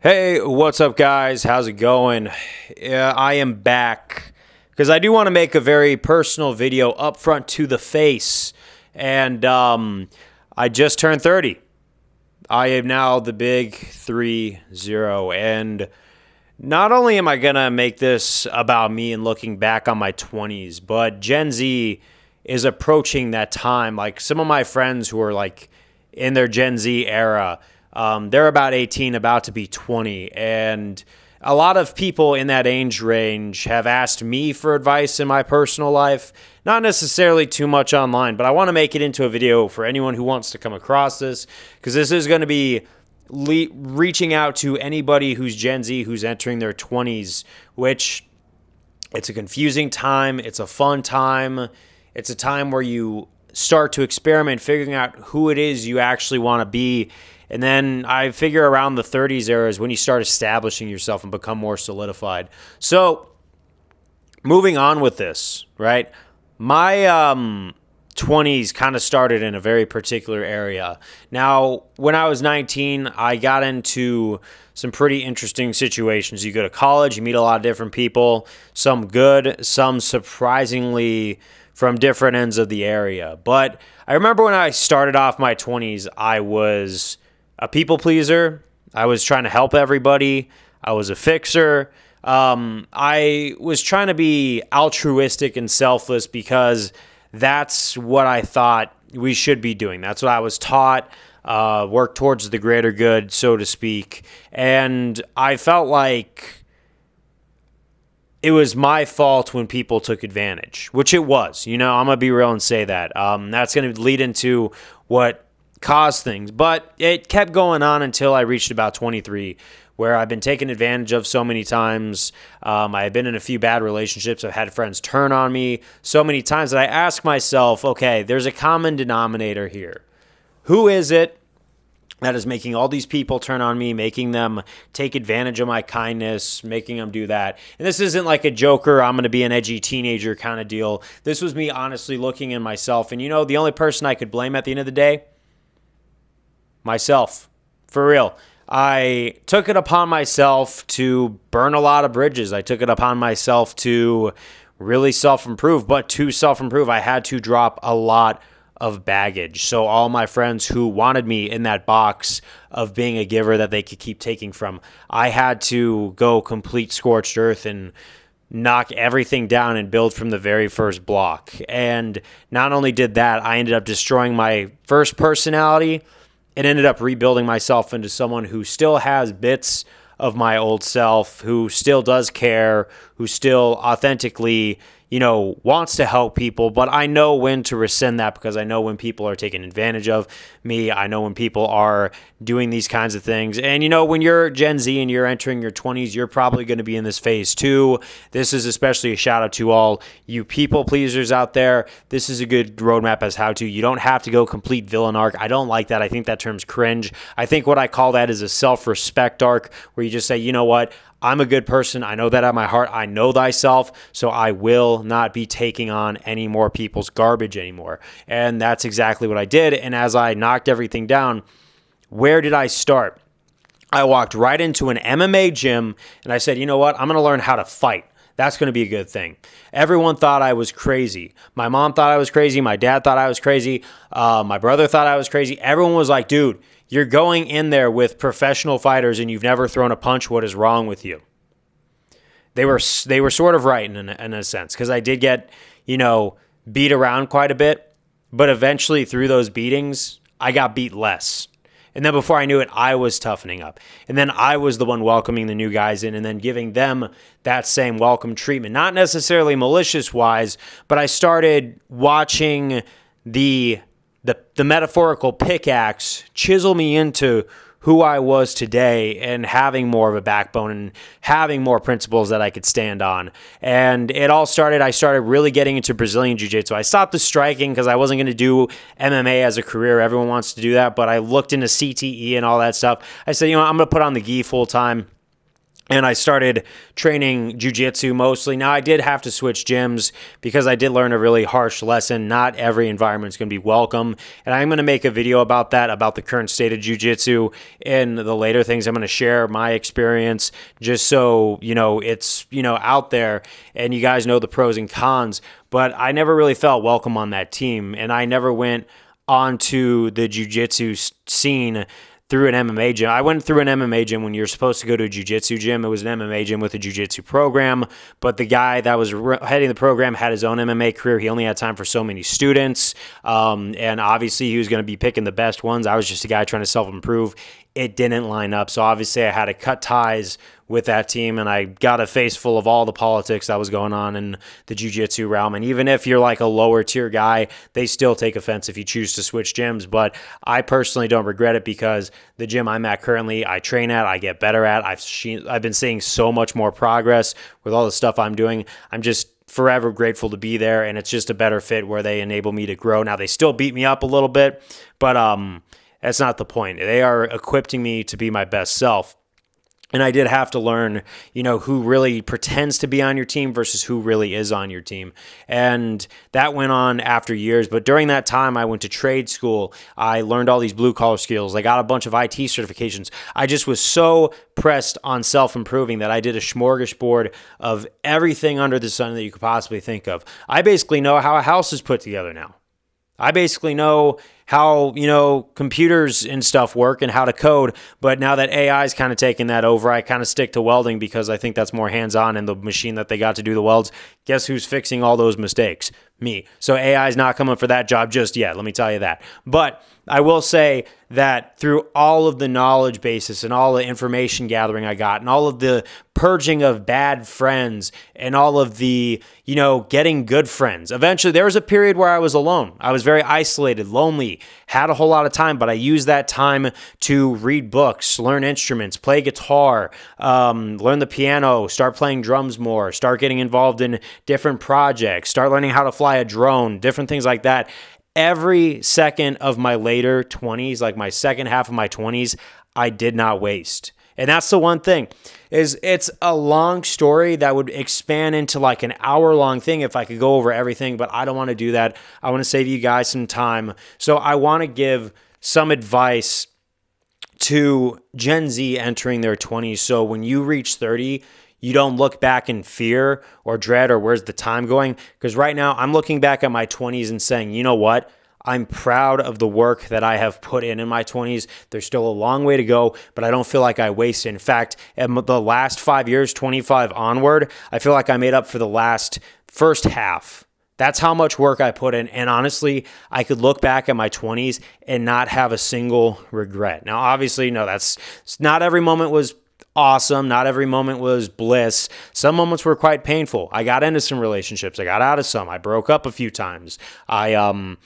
Hey, what's up, guys? How's it going? I am back because I do want to make a very personal video up front to the face. And I just turned 30. I am now the big 30. And not only am I going to make this about me and looking back on my 20s, but Gen Z is approaching that time. Like some of my friends who are like in their Gen Z era, they're about 18, about to be 20. And a lot of people in that age range have asked me for advice in my personal life. Not necessarily too much online, but I want to make it into a video for anyone who wants to come across this, because this is going to be reaching out to anybody who's Gen Z, who's entering their 20s, which it's a confusing time. It's a fun time. It's a time where you start to experiment, figuring out who it is you actually want to be. And then I figure around the 30s era is when you start establishing yourself and become more solidified. So moving on with this, right? My 20s kind of started in a very particular area. Now, when I was 19, I got into some pretty interesting situations. You go to college, you meet a lot of different people, some good, some surprisingly from different ends of the area. But I remember when I started off my 20s, I was a people pleaser. I was trying to help everybody. I was a fixer. I was trying to be altruistic and selfless because that's what I thought we should be doing. That's what I was taught. Work towards the greater good, so to speak. And I felt like it was my fault when people took advantage, which it was. I'm going to be real and say that. That's going to lead into what caused things. But it kept going on until I reached about 23, where I've been taken advantage of so many times. I've been in a few bad relationships. I've had friends turn on me so many times that I ask myself, okay, there's a common denominator here. Who is it that is making all these people turn on me, making them take advantage of my kindness, making them do that? And this isn't like a Joker, I'm going to be an edgy teenager kind of deal. This was me honestly looking in myself. And the only person I could blame at the end of the day? Myself. For real. I took it upon myself to burn a lot of bridges. I took it upon myself to really self-improve. But to self-improve, I had to drop a lot of baggage. So all my friends who wanted me in that box of being a giver that they could keep taking from, I had to go complete scorched earth and knock everything down and build from the very first block. And not only did that, I ended up destroying my first personality and ended up rebuilding myself into someone who still has bits of my old self, who still does care, who still authentically, wants to help people. But I know when to rescind that, because I know when people are taking advantage of me. I know when people are doing these kinds of things. And, when you're Gen Z and you're entering your 20s, you're probably going to be in this phase too. This is especially a shout out to all you people pleasers out there. This is a good roadmap as how to. You don't have to go complete villain arc. I don't like that. I think that term's cringe. I think what I call that is a self-respect arc, where you just say, you know what? I'm a good person. I know that at my heart. I know thyself, so I will not be taking on any more people's garbage anymore. And that's exactly what I did. And as I knocked everything down, where did I start? I walked right into an MMA gym, and I said, you know what? I'm going to learn how to fight. That's going to be a good thing. Everyone thought I was crazy. My mom thought I was crazy. My dad thought I was crazy. My brother thought I was crazy. Everyone was like, dude, you're going in there with professional fighters and you've never thrown a punch. What is wrong with you? They were sort of right in a sense, because I did get, beat around quite a bit. But eventually through those beatings, I got beat less. And then before I knew it, I was toughening up. And then I was the one welcoming the new guys in and then giving them that same welcome treatment. Not necessarily malicious-wise, but I started watching the metaphorical pickaxe chisel me into who I was today, and having more of a backbone and having more principles that I could stand on. And it all started, I started really getting into Brazilian Jiu-Jitsu. I stopped the striking because I wasn't going to do MMA as a career. Everyone wants to do that, but I looked into CTE and all that stuff. I said, I'm going to put on the gi full time. And I started training jiu-jitsu mostly. Now, I did have to switch gyms because I did learn a really harsh lesson. Not every environment is going to be welcome. And I'm going to make a video about that, about the current state of jiu-jitsu. In the later things, I'm going to share my experience just so, it's, out there and you guys know the pros and cons. But I never really felt welcome on that team. And I never went onto the jiu-jitsu scene through an MMA gym. I went through an MMA gym when you're supposed to go to a jiu-jitsu gym. It was an MMA gym with a jiu-jitsu program, but the guy that was heading the program had his own MMA career. He only had time for so many students, and obviously he was going to be picking the best ones. I was just a guy trying to self-improve. It didn't line up, so obviously I had to cut ties with that team, and I got a face full of all the politics that was going on in the jiu-jitsu realm. And even if you're like a lower tier guy, they still take offense if you choose to switch gyms. But I personally don't regret it because the gym I'm at currently, I train at, I get better at. I've been seeing so much more progress with all the stuff I'm doing. I'm just forever grateful to be there, and it's just a better fit where they enable me to grow. Now, they still beat me up a little bit, but that's not the point. They are equipping me to be my best self. And I did have to learn, who really pretends to be on your team versus who really is on your team. And that went on after years. But during that time, I went to trade school. I learned all these blue-collar skills. I got a bunch of IT certifications. I just was so pressed on self-improving that I did a smorgasbord of everything under the sun that you could possibly think of. I basically know how a house is put together now. I basically know how, computers and stuff work and how to code. But now that AI is kind of taking that over, I kind of stick to welding because I think that's more hands-on, and the machine that they got to do the welds, guess who's fixing all those mistakes? Me. So AI is not coming for that job just yet, let me tell you that. But I will say that through all of the knowledge basis and all the information gathering I got and all of the purging of bad friends and all of the, getting good friends, eventually there was a period where I was alone. I was very isolated, lonely, had a whole lot of time, but I used that time to read books, learn instruments, play guitar, learn the piano, start playing drums more, start getting involved in different projects, start learning how to fly a drone, different things like that. Every second of my later 20s, like my second half of my 20s, I did not waste. And that's the one thing, is it's a long story that would expand into like an hour-long thing if I could go over everything, but I don't want to do that. I want to save you guys some time. So I want to give some advice to Gen Z entering their 20s. So when you reach 30, you don't look back in fear or dread or where's the time going? Because right now I'm looking back at my 20s and saying, you know what? I'm proud of the work that I have put in my 20s. There's still a long way to go, but I don't feel like I wasted. In fact, in the last 5 years, 25 onward, I feel like I made up for the first half. That's how much work I put in. And honestly, I could look back at my 20s and not have a single regret. Now, obviously, no, that's not every moment was awesome. Not every moment was bliss. Some moments were quite painful. I got into some relationships. I got out of some. I broke up a few times. I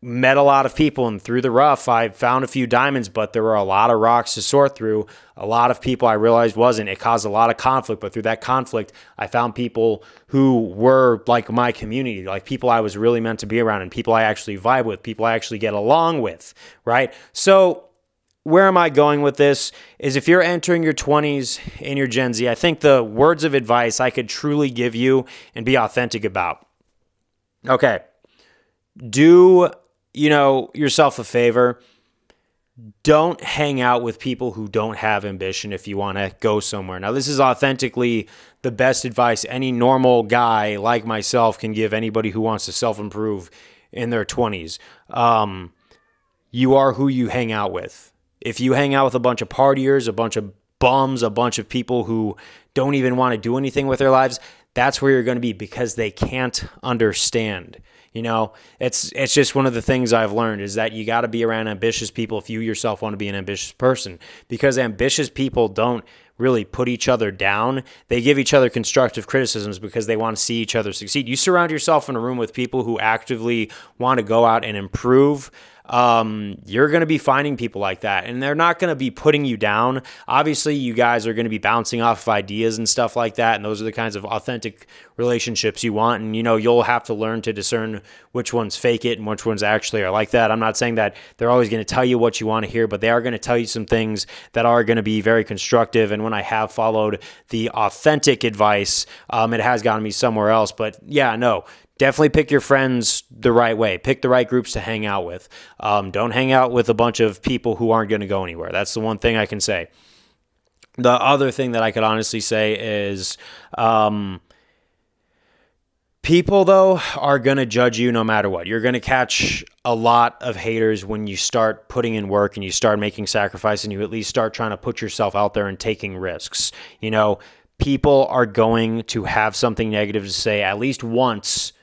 met a lot of people, and through the rough, I found a few diamonds, but there were a lot of rocks to sort through. A lot of people I realized wasn't. It caused a lot of conflict, but through that conflict, I found people who were like my community, like people I was really meant to be around and people I actually vibe with, people I actually get along with, right? So where am I going with this is if you're entering your 20s in your Gen Z, I think the words of advice I could truly give you and be authentic about. Okay, do, yourself a favor. Don't hang out with people who don't have ambition if you want to go somewhere. Now, this is authentically the best advice any normal guy like myself can give anybody who wants to self-improve in their 20s. You are who you hang out with. If you hang out with a bunch of partiers, a bunch of bums, a bunch of people who don't even want to do anything with their lives, that's where you're going to be because they can't understand. It's just one of the things I've learned is that you got to be around ambitious people if you yourself want to be an ambitious person, because ambitious people don't really put each other down. They give each other constructive criticisms because they want to see each other succeed. You surround yourself in a room with people who actively want to go out and improve. you're going to be finding people like that, and they're not going to be putting you down. Obviously, you guys are going to be bouncing off of ideas and stuff like that, and those are the kinds of authentic relationships you want. And, you'll have to learn to discern which ones fake it and which ones actually are like that. I'm not saying that they're always going to tell you what you want to hear, but they are going to tell you some things that are going to be very constructive. And when I have followed the authentic advice, it has gotten me somewhere else. But yeah, no, definitely pick your friends the right way. Pick the right groups to hang out with. Don't hang out with a bunch of people who aren't going to go anywhere. That's the one thing I can say. The other thing that I could honestly say is people, though, are going to judge you no matter what. You're going to catch a lot of haters when you start putting in work and you start making sacrifice and you at least start trying to put yourself out there and taking risks. People are going to have something negative to say at least once,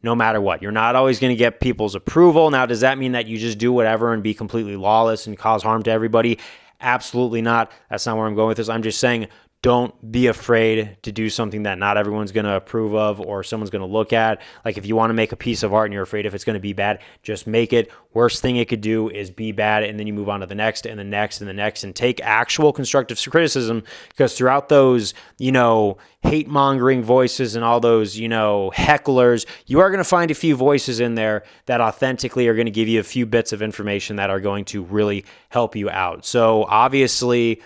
no matter what. You're not always going to get people's approval. Now, does that mean that you just do whatever and be completely lawless and cause harm to everybody? Absolutely not. That's not where I'm going with this. I'm just saying, don't be afraid to do something that not everyone's going to approve of or someone's going to look at. Like if you want to make a piece of art and you're afraid if it's going to be bad, just make it. Worst thing it could do is be bad, and then you move on to the next and the next and the next and take actual constructive criticism, because throughout those, hate-mongering voices and all those, hecklers, you are going to find a few voices in there that authentically are going to give you a few bits of information that are going to really help you out. So obviously,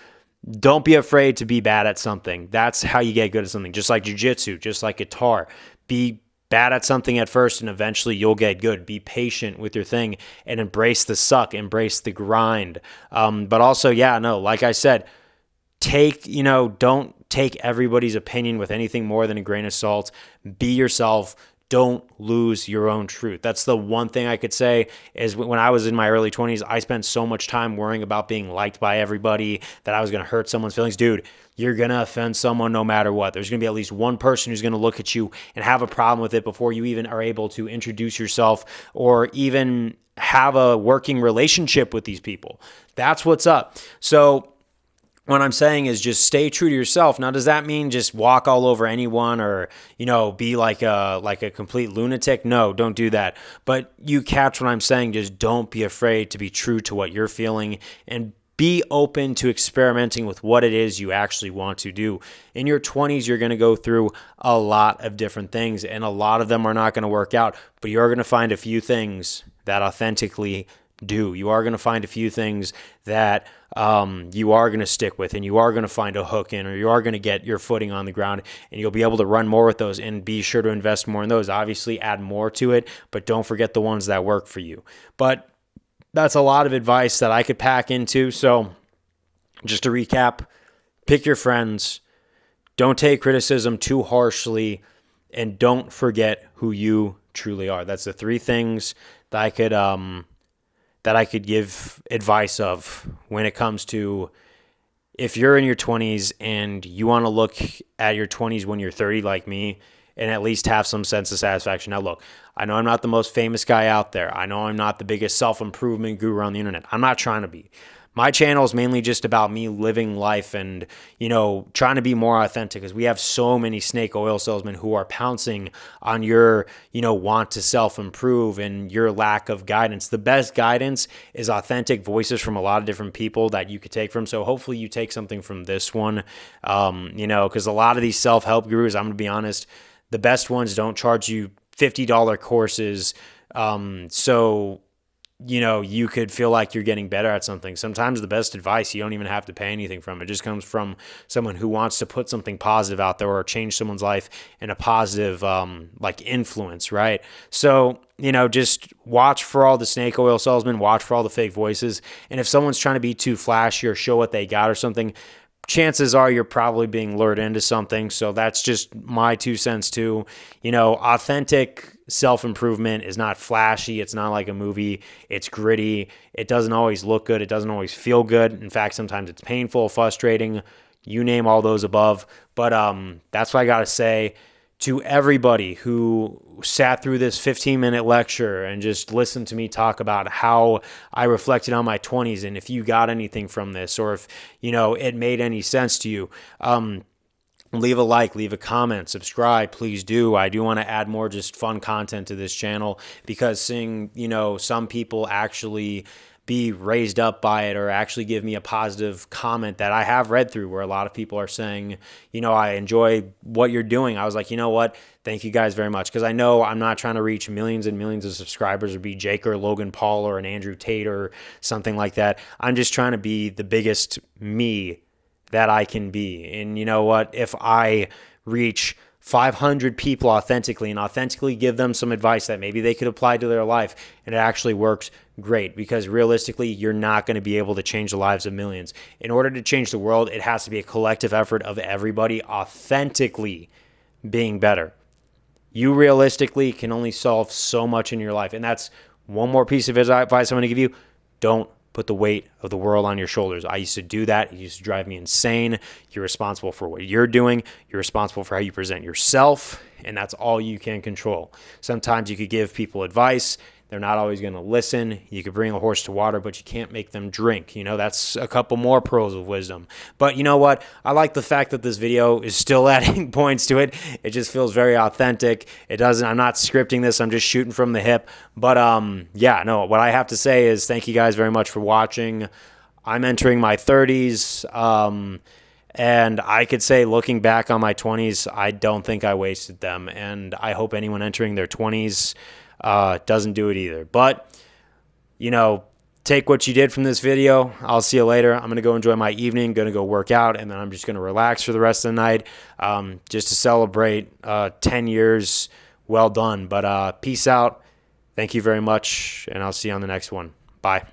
don't be afraid to be bad at something. That's how you get good at something. Just like jiu-jitsu, just like guitar. Be bad at something at first and eventually you'll get good. Be patient with your thing and embrace the suck, embrace the grind. But also, like I said, don't take everybody's opinion with anything more than a grain of salt. Be yourself. Don't lose your own truth. That's the one thing I could say is when I was in my early 20s, I spent so much time worrying about being liked by everybody that I was going to hurt someone's feelings. Dude, you're going to offend someone no matter what. There's going to be at least one person who's going to look at you and have a problem with it before you even are able to introduce yourself or even have a working relationship with these people. That's what's up. So what I'm saying is just stay true to yourself. Now, does that mean just walk all over anyone or, be like a complete lunatic? No, don't do that. But you catch what I'm saying. Just don't be afraid to be true to what you're feeling and be open to experimenting with what it is you actually want to do. In your 20s, you're going to go through a lot of different things, and a lot of them are not going to work out, but you're going to find a few things that authentically do. You are going to find a few things that you are going to stick with, and you are going to find a hook in, or you are going to get your footing on the ground, and you'll be able to run more with those, and be sure to invest more in those. Obviously, add more to it, but don't forget the ones that work for you. But that's a lot of advice that I could pack into. So just to recap, pick your friends, don't take criticism too harshly, and don't forget who you truly are. That's the three things that I could give advice of when it comes to if you're in your 20s and you want to look at your 20s when you're 30 like me and at least have some sense of satisfaction. Now, look, I know I'm not the most famous guy out there. I know I'm not the biggest self-improvement guru on the internet. I'm not trying to be. My channel is mainly just about me living life and, trying to be more authentic, because we have so many snake oil salesmen who are pouncing on your, want to self-improve and your lack of guidance. The best guidance is authentic voices from a lot of different people that you could take from. So hopefully you take something from this one, because a lot of these self-help gurus, I'm going to be honest, the best ones don't charge you $50 courses. So you could feel like you're getting better at something. Sometimes the best advice, you don't even have to pay anything from. It just comes from someone who wants to put something positive out there or change someone's life in a positive, influence, right? So, just watch for all the snake oil salesmen, watch for all the fake voices. And if someone's trying to be too flashy or show what they got or something, chances are you're probably being lured into something. So that's just my 2 cents too. Authentic self-improvement is not flashy. It's not like a movie. It's gritty. It doesn't always look good. It doesn't always feel good. In fact, sometimes it's painful, frustrating. You name all those above. But that's what I got to say to everybody who sat through this 15-minute lecture and just listened to me talk about how I reflected on my 20s, and if you got anything from this or if, it made any sense to you. leave a like, leave a comment, subscribe, please do. I do want to add more just fun content to this channel, because seeing, some people actually be raised up by it or actually give me a positive comment that I have read through, where a lot of people are saying, I enjoy what you're doing. I was like, you know what? Thank you guys very much. Because I know I'm not trying to reach millions and millions of subscribers or be Jake or Logan Paul or an Andrew Tate or something like that. I'm just trying to be the biggest me that I can be. And you know what? If I reach 500 people authentically and authentically give them some advice that maybe they could apply to their life, and it actually works, great. Because realistically, you're not going to be able to change the lives of millions. In order to change the world, it has to be a collective effort of everybody authentically being better. You realistically can only solve so much in your life. And that's one more piece of advice I'm going to give you. Don't put the weight of the world on your shoulders. I used to do that. It used to drive me insane. You're responsible for what you're doing. You're responsible for how you present yourself, and that's all you can control. Sometimes you could give people advice. They're not always going to listen. You could bring a horse to water, but you can't make them drink. That's a couple more pearls of wisdom. But you know what? I like the fact that this video is still adding points to it. It just feels very authentic. I'm not scripting this. I'm just shooting from the hip. But what I have to say is thank you guys very much for watching. I'm entering my 30s. And I could say, looking back on my 20s, I don't think I wasted them. And I hope anyone entering their 20s doesn't do it either. But, take what you did from this video. I'll see you later. I'm going to go enjoy my evening, going to go work out, and then I'm just going to relax for the rest of the night, just to celebrate 10 years. Well done. But peace out. Thank you very much, and I'll see you on the next one. Bye.